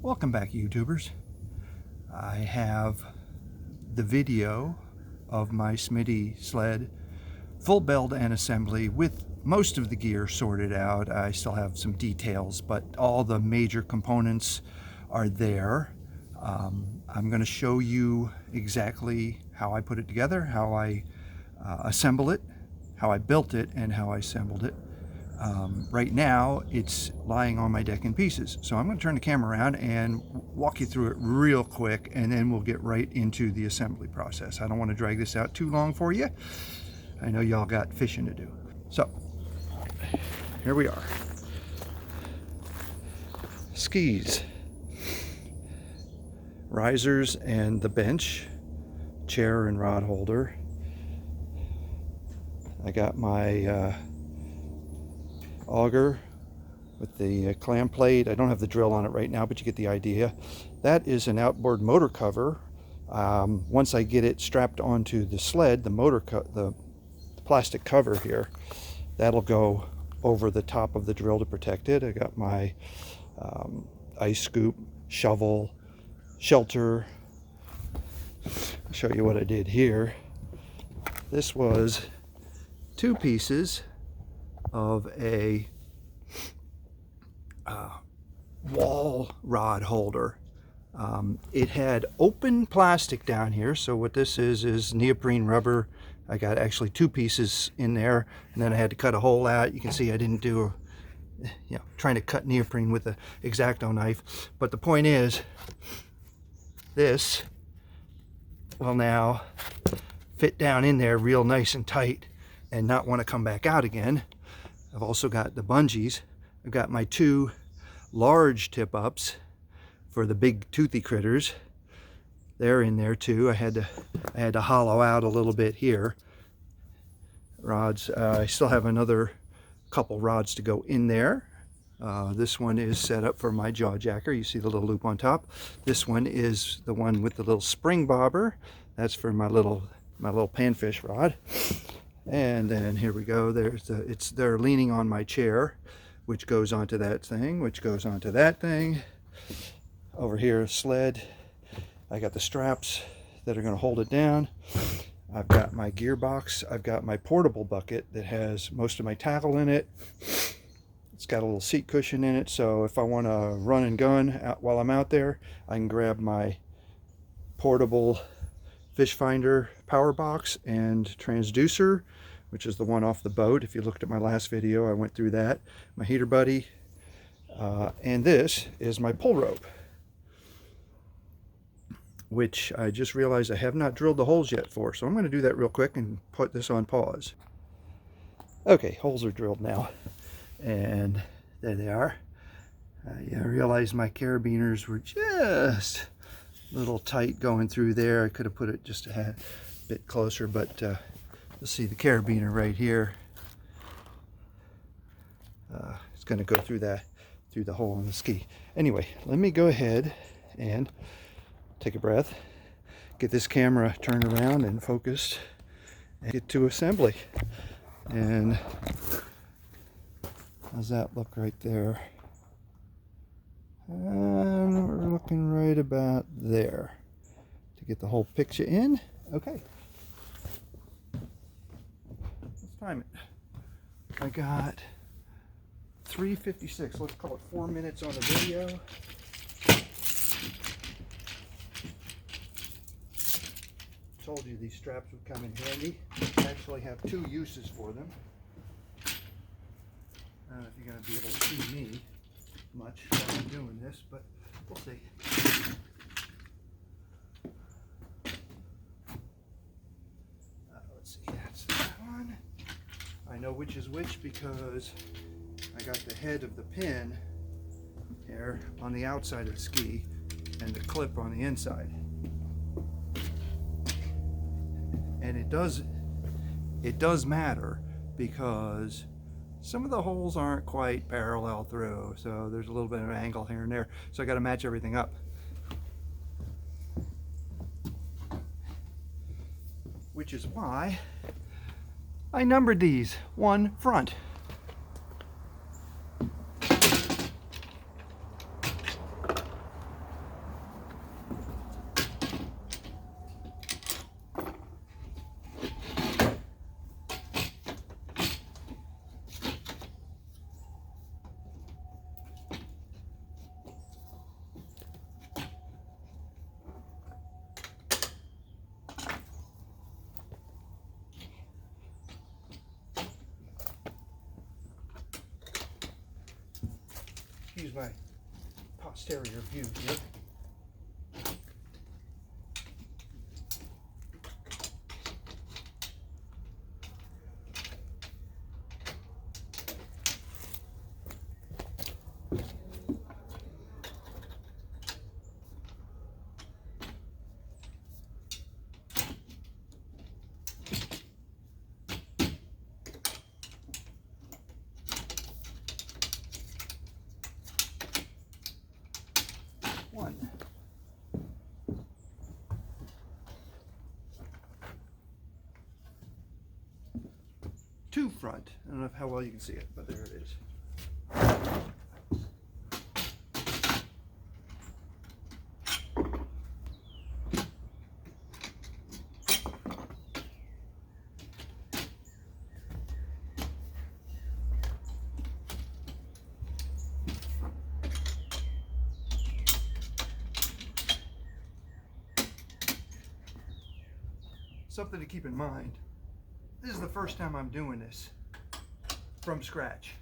Welcome back, YouTubers. I have the video of my Smitty Sled full build and assembly with most of the gear sorted out. I still have some details, but all the major components are there. I'm going to show you exactly how I put it together, how I assemble it, how I built it, and how I assembled it. Right now it's lying on my deck in pieces, so I'm going to turn the camera around and walk you through it real quick, and then we'll get right into the assembly process. I don't want to drag this out too long for you. I know y'all got fishing to do. So here we are. Skis, risers, and the bench, chair and rod holder. I got my auger with the clam plate. I don't have the drill on it right now, but you get the idea. That is an outboard motor cover. Once I get it strapped onto the sled, the plastic cover here, that'll go over the top of the drill to protect it. I got my ice scoop, shovel, shelter. I'll show you what I did here. This was 2 pieces of a wall rod holder. It had open plastic down here, so what this is neoprene rubber. I got actually 2 pieces in there, and then I had to cut a hole out. You can see I didn't do trying to cut neoprene with the X-Acto knife, but the point is this will now fit down in there real nice and tight and not want to come back out again. I've also got the bungees. I've got my 2 large tip-ups for the big toothy critters. They're in there too. I had to hollow out a little bit here. Rods. I still have another couple rods to go in there. This one is set up for my jaw jacker. You see the little loop on top. This one is the one with the little spring bobber. That's for my little panfish rod. And then here we go. They're leaning on my chair, which goes onto that thing, which goes onto that thing. Over here, a sled. I got the straps that are going to hold it down. I've got my gearbox. I've got my portable bucket that has most of my tackle in it. It's got a little seat cushion in it, so if I want to run and gun while I'm out there, I can grab my portable fish finder power box and transducer, which is the one off the boat. If you looked at my last video, I went through that. My heater buddy, and this is my pull rope, which I just realized I have not drilled the holes yet for, so I'm going to do that real quick and put this on pause. Okay, holes are drilled now, and there they are. I realized my carabiners were just a little tight going through there. I could have put it just a bit closer, but you'll see the carabiner right here. It's going to go through the hole in the ski. Anyway, let me go ahead and take a breath, get this camera turned around and focused, and get to assembly. And how's that look right there? And we're looking right about there to get the whole picture in. Okay, let's time it. I got 3:56. Let's call it 4 minutes on the video. Told you these straps would come in handy. I actually have 2 uses for them. I don't know if you're going to be able to see me much while I'm doing this, but we'll see. Let's see, that's that one. I know which is which because I got the head of the pin here on the outside of the ski and the clip on the inside. And it does matter because some of the holes aren't quite parallel through, so there's a little bit of an angle here and there, so I got to match everything up, which is why I numbered these 1 front. use my posterior view here. One. Two front. I don't know how well you can see it, but there it is. Something to keep in mind. This is the first time I'm doing this from scratch.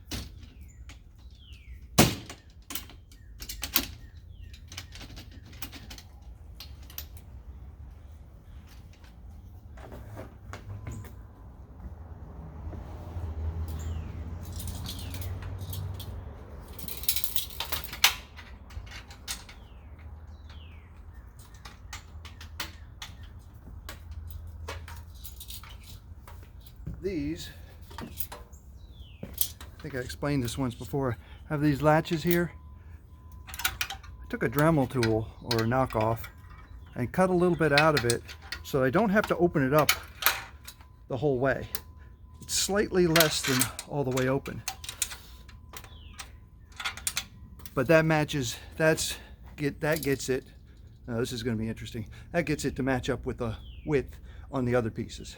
These, I think I explained this once before, have these latches here. I took a Dremel tool or a knockoff and cut a little bit out of it so I don't have to open it up the whole way. It's slightly less than all the way open. But that matches, that gets it, this is going to be interesting, that gets it to match up with the width on the other pieces.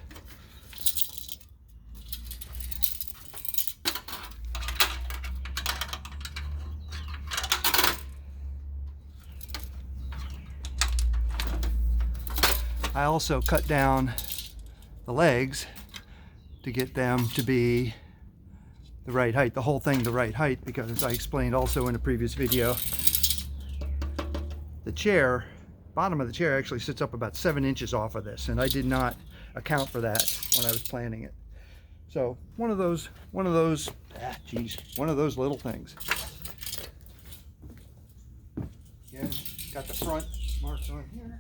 I also cut down the legs to get them to be the right height, the whole thing the right height, because as I explained also in a previous video, the chair, bottom of the chair actually sits up about 7 inches off of this, and I did not account for that when I was planning it. So one of those little things. Again, got the front marks on here.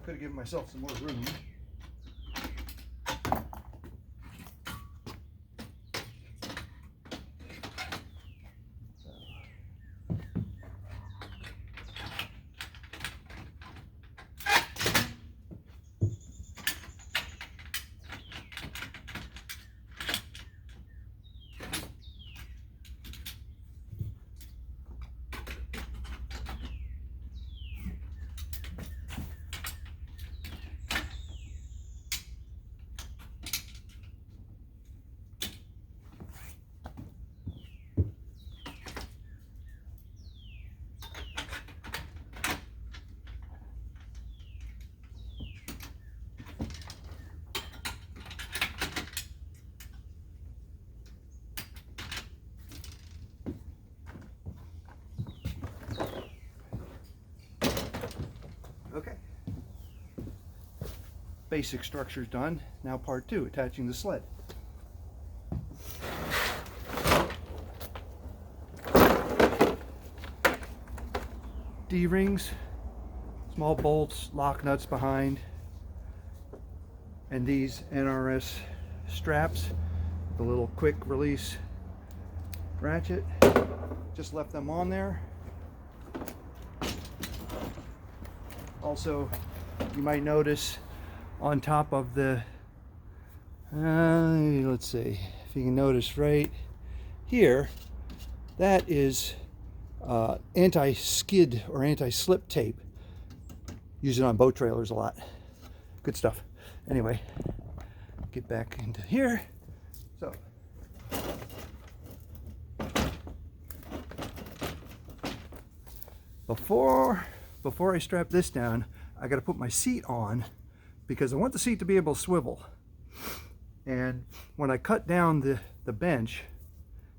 Could have given myself some more room. Okay. Basic structure's done. Now part 2, attaching the sled. D-rings, small bolts, lock nuts behind, and these NRS straps, the little quick release ratchet. Just left them on there. Also, you might notice on top of the, let's see if you can notice right here, that is anti-skid or anti-slip tape. Use it on boat trailers a lot. Good stuff. Anyway, get back into here. So, Before I strap this down, I got to put my seat on because I want the seat to be able to swivel. And when I cut down the bench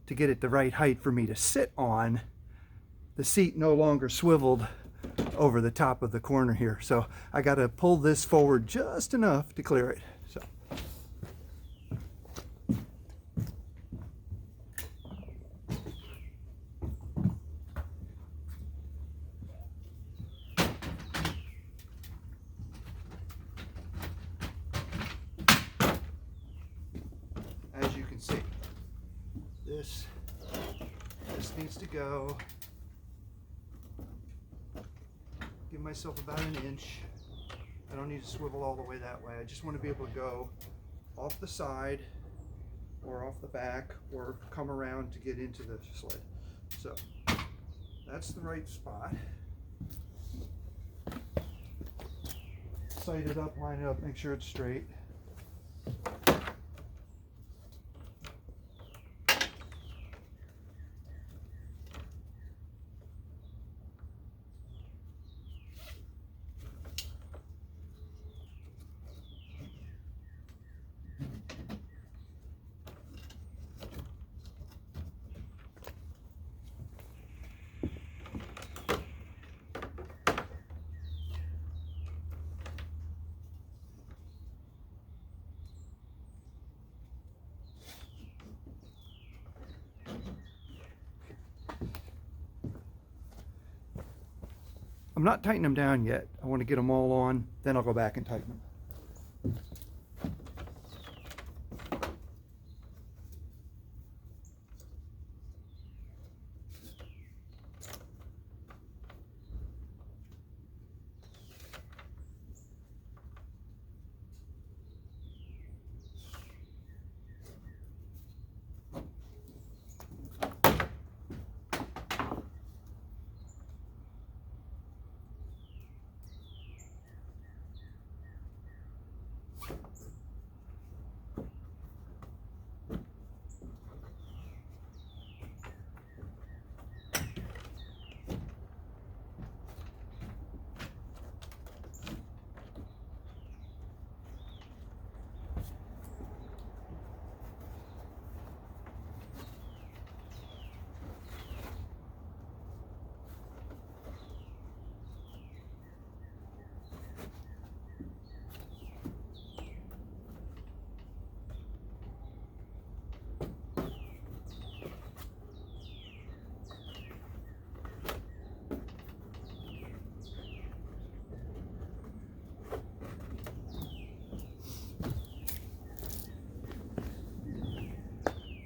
to get it the right height for me to sit on, the seat no longer swiveled over the top of the corner here. So I got to pull this forward just enough to clear it. So. As you can see, this needs to go. Give myself about an inch. I don't need to swivel all the way that way. I just want to be able to go off the side or off the back or come around to get into the sled. So that's the right spot. Sight it up, line it up, make sure it's straight. I'm not tightening them down yet. I want to get them all on, then I'll go back and tighten them.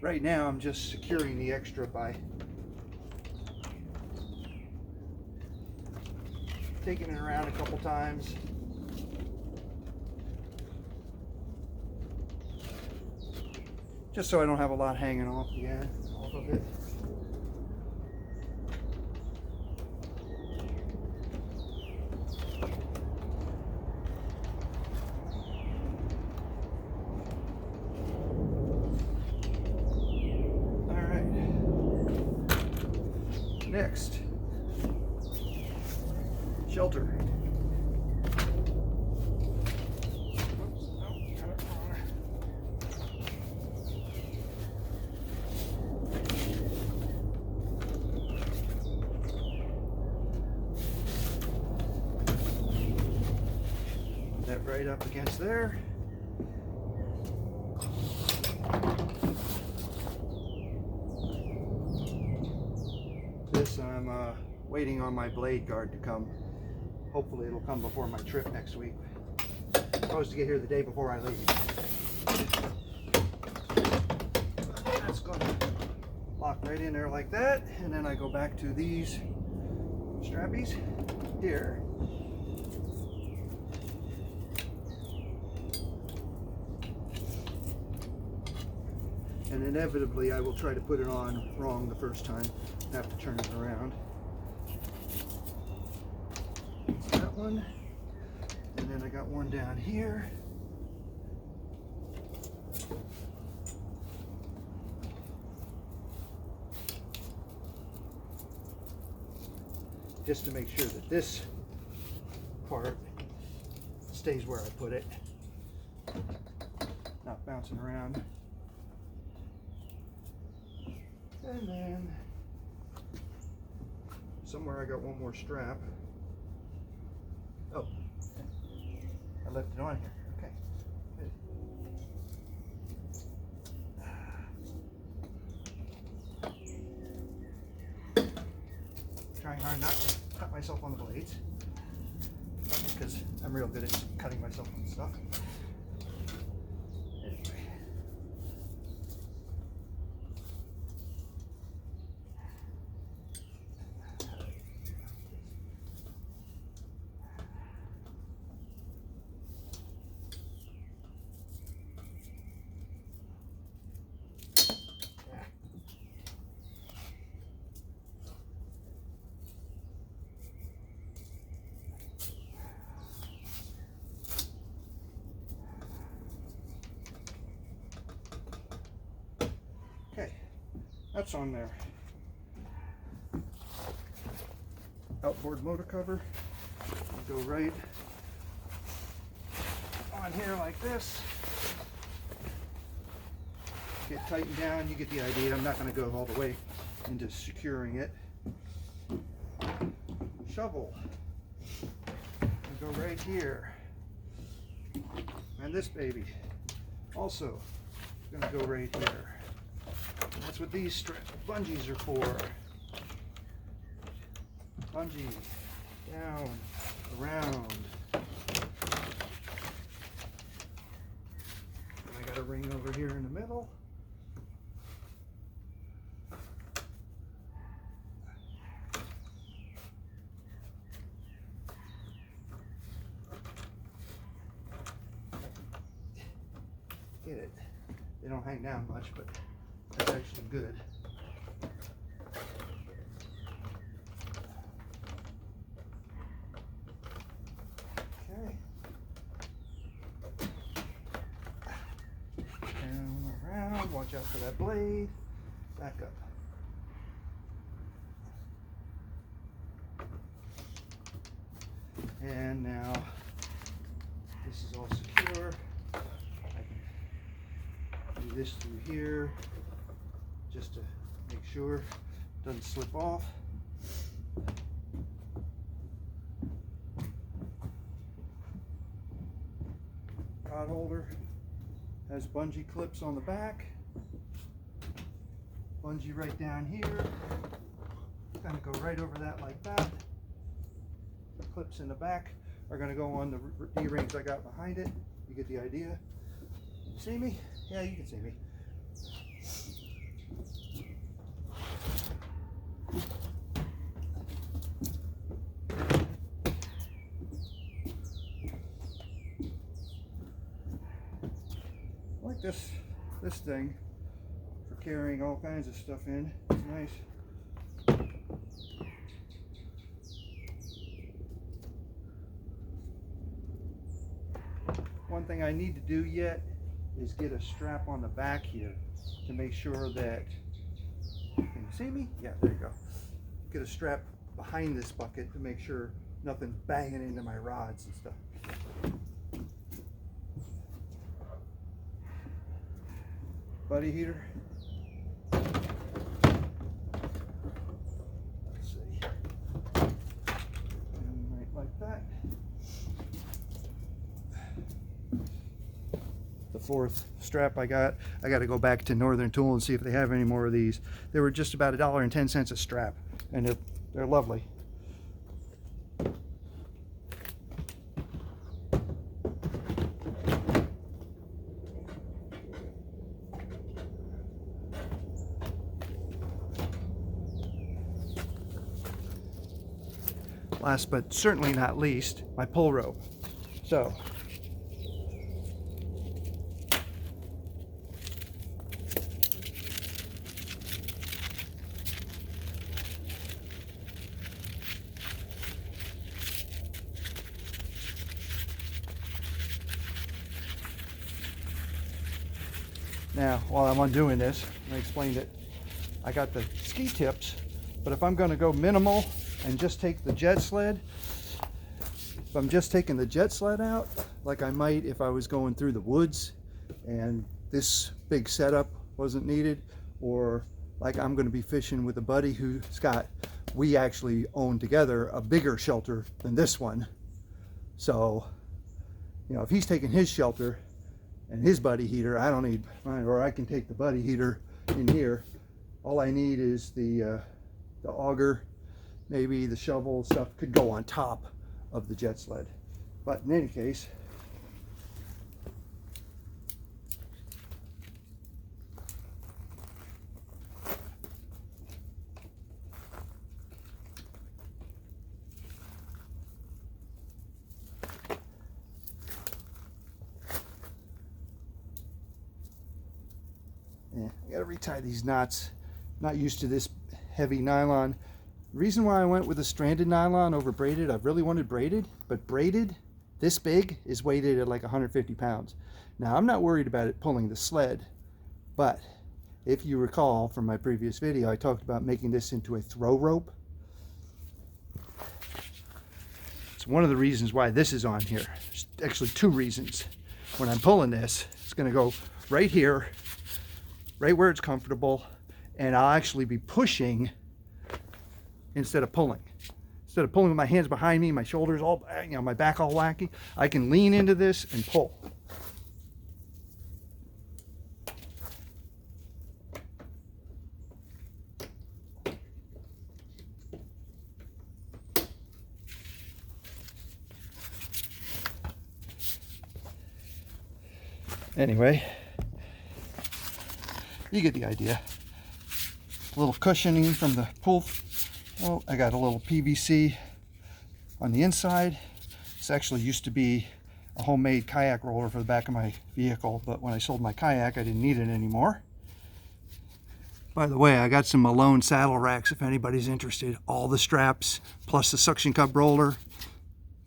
Right now I'm just securing the extra by taking it around a couple times. Just so I don't have a lot hanging off the end, off of it. Next, shelter. Oops, no, got it wrong. Put that right up against there. I'm waiting on my blade guard to come. Hopefully it'll come before my trip next week. I'm supposed to get here the day before I leave. That's going to lock right in there like that, and then I go back to these strappies here. And inevitably I will try to put it on wrong the first time. Have to turn it around. That one. And then I got one down here. just to make sure that this part stays where I put it, not bouncing around. And then somewhere I got one more strap. Oh, I left it on here. Okay, good. Trying hard not to cut myself on the blades, because I'm real good at cutting myself on stuff. Anyway. Okay, that's on there. Outboard motor cover. Go right on here like this. Get tightened down, you get the idea. I'm not going to go all the way into securing it. Shovel. Go right here. And this baby also going to go right here. And that's what these bungees are for. Bungee, down, around. And I got a ring over here in the middle. Get it. They don't hang down much, but that's actually good. Okay. Down, around, watch out for that blade. Back up. And now this is all secure. Do this through here just to make sure it doesn't slip off. Rod holder has bungee clips on the back, bungee right down here, gonna go right over that like that. The clips in the back are gonna go on the D-rings I got behind it. You get the idea. See me? Yeah, you can see me. I like this thing for carrying all kinds of stuff in. It's nice. One thing I need to do yet is get a strap on the back here to make sure that, can you see me? Yeah, there you go. Get a strap behind this bucket to make sure nothing's banging into my rods and stuff. Buddy heater. Let's see. And right like that. The fourth strap I got to go back to Northern Tool and see if they have any more of these. They were just about $1.10 a strap, and they're lovely. Last but certainly not least, my pull rope. So now, while I'm undoing this, I explained it. I got the ski tips, but if I'm going to go minimal and just take the jet sled, if I'm just taking the jet sled out, like I might if I was going through the woods and this big setup wasn't needed, or like I'm going to be fishing with a buddy we actually own together a bigger shelter than this one. So, you know, if he's taking his shelter and his buddy heater, I don't need mine, or I can take the buddy heater in here. All I need is the auger, maybe the shovel stuff could go on top of the jet sled. But in any case, I gotta retie these knots. Not used to this heavy nylon. The reason why I went with a stranded nylon over braided, I really wanted braided, but braided this big is weighted at like 150 pounds. Now I'm not worried about it pulling the sled, but if you recall from my previous video, I talked about making this into a throw rope. It's one of the reasons why this is on here. There's actually two reasons. When I'm pulling this, it's gonna go right here, right where it's comfortable, and I'll actually be pushing instead of pulling. Instead of pulling with my hands behind me, my shoulders all, you know, my back all wacky, I can lean into this and pull. Anyway, you get the idea. A little cushioning from the pool. Oh, I got a little PVC on the inside. This actually used to be a homemade kayak roller for the back of my vehicle, but when I sold my kayak, I didn't need it anymore. By the way, I got some Malone saddle racks if anybody's interested. All the straps, plus the suction cup roller.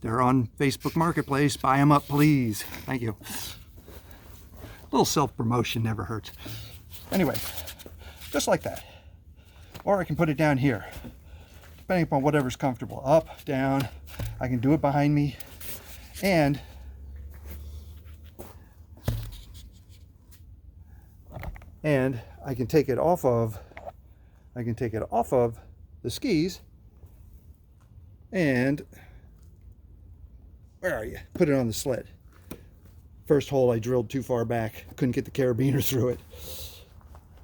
They're on Facebook Marketplace. Buy them up, please. Thank you. A little self-promotion never hurts. Anyway, just like that. Or I can put it down here, depending upon whatever's comfortable. Up, down. I can do it behind me. And I can take it off of the skis and where are you? Put it on the sled. First hole I drilled too far back. Couldn't get the carabiner through it.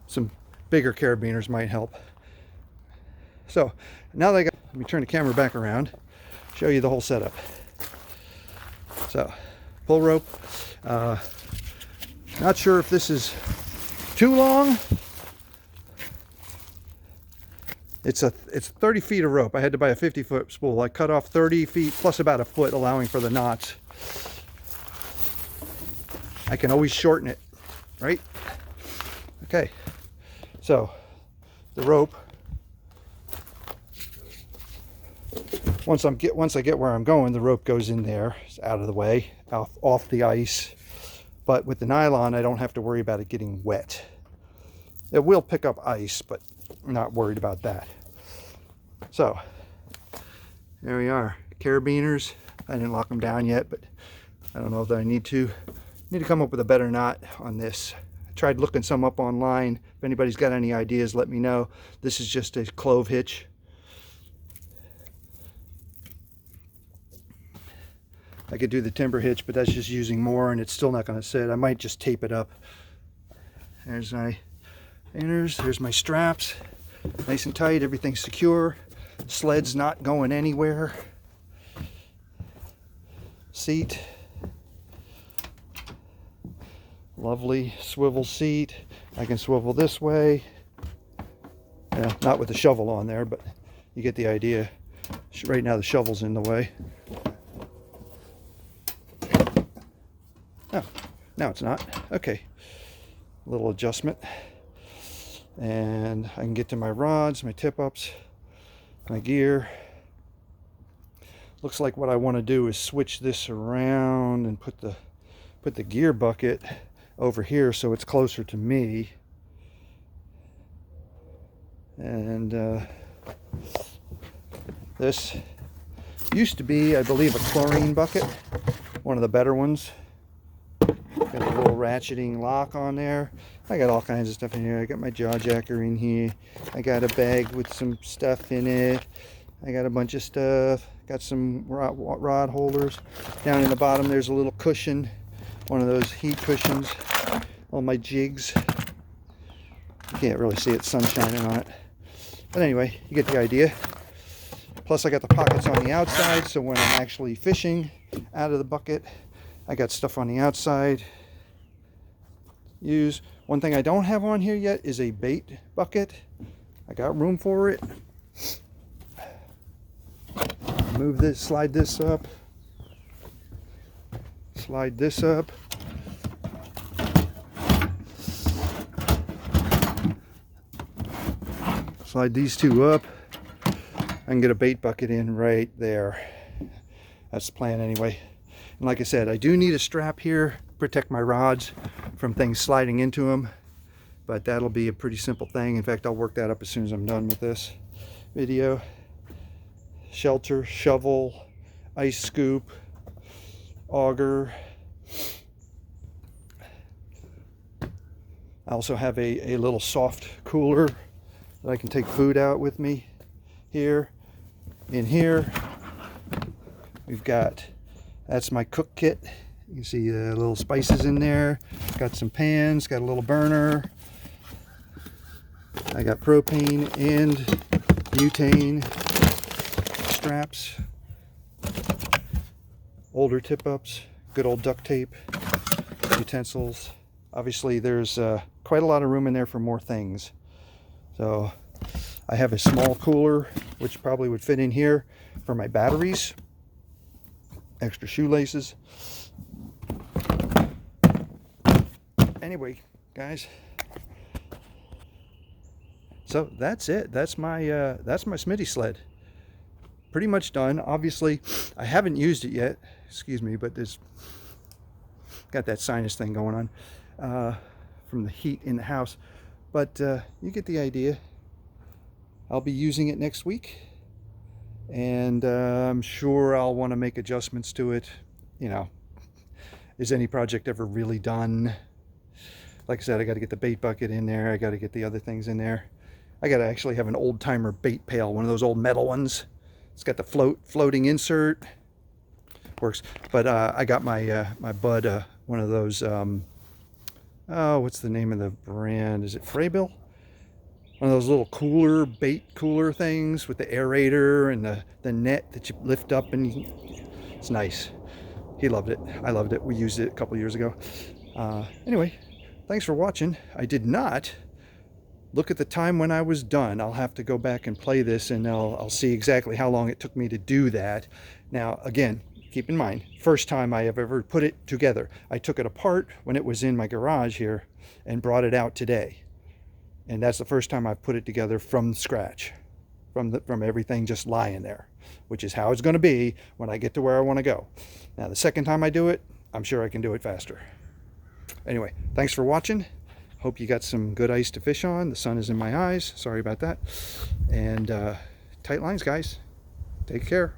Some bigger carabiners might help. So now that let me turn the camera back around, show you the whole setup. So pull rope. Not sure if this is too long. It's 30 feet of rope. I had to buy a 50-foot spool. I cut off 30 feet plus about a foot, allowing for the knots. I can always shorten it, right? Okay, so the rope, once I get where I'm going, the rope goes in there. It's out of the way, off the ice. But with the nylon, I don't have to worry about it getting wet. It will pick up ice, but I'm not worried about that. So there we are, carabiners. I didn't lock them down yet, but I don't know if I need to. Need to come up with a better knot on this. I tried looking some up online. If anybody's got any ideas, let me know. This is just a clove hitch. I could do the timber hitch, but that's just using more and it's still not going to sit. I might just tape it up. There's my inners, there's my straps. Nice and tight, everything's secure. Sled's not going anywhere. Seat. Lovely swivel seat. I can swivel this way. Yeah, not with the shovel on there, but you get the idea. Right now the shovel's in the way. Oh, now it's not. Okay. A little adjustment. And I can get to my rods, my tip-ups, my gear. Looks like what I want to do is switch this around and put the gear bucket over here so it's closer to me. And This used to be, I believe, a chlorine bucket, one of the better ones. Got a little ratcheting lock on there. I got all kinds of stuff in here. I got my jaw jacker in here. I got a bag with some stuff in it. I got a bunch of stuff. Got some rod holders. Down in the bottom there's a little cushion, one of those heat cushions. All my jigs. You can't really see it, sun shining on it. But anyway, you get the idea. Plus I got the pockets on the outside, so when I'm actually fishing out of the bucket, I got stuff on the outside. Use. One thing I don't have on here yet is a bait bucket. I got room for it. Move this, slide this up. Slide this up. Slide these two up. I can get a bait bucket in right there. That's the plan anyway. And like I said, I do need a strap here to protect my rods from things sliding into them, but that'll be a pretty simple thing. In fact, I'll work that up as soon as I'm done with this video. Shelter, shovel, ice scoop, auger. I also have a little soft cooler that I can take food out with me here. In here, we've got, that's my cook kit. You can see the little spices in there. Got some pans, got a little burner. I got propane and butane straps. Older tip-ups, good old duct tape, utensils. Obviously there's quite a lot of room in there for more things. So I have a small cooler, which probably would fit in here for my batteries. Extra shoelaces. Anyway, guys, so that's it. That's my Smitty sled. Pretty much done. Obviously, I haven't used it yet. Excuse me, but there's got that sinus thing going on from the heat in the house. But you get the idea. I'll be using it next week, and I'm sure I'll want to make adjustments to it. You know, is any project ever really done? Like I said, I got to get the bait bucket in there. I got to get the other things in there. I got to actually have an old timer bait pail, one of those old metal ones. It's got the floating insert. Works. But I got my my bud one of those. Oh, what's the name of the brand? Is it Fraybill? One of those little cooler, bait cooler things with the aerator and the net that you lift up, and it's nice. He loved it. I loved it. We used it a couple years ago. Anyway, thanks for watching. I did not look at the time when I was done. I'll have to go back and play this, and I'll see exactly how long it took me to do that. Now, again, keep in mind, first time I have ever put it together. I took it apart when it was in my garage here and brought it out today. And that's the first time I've put it together from scratch, from everything just lying there, which is how it's going to be when I get to where I want to go. Now, the second time I do it, I'm sure I can do it faster. Anyway, thanks for watching. Hope you got some good ice to fish on. The sun is in my eyes. Sorry about that. And tight lines, guys. Take care.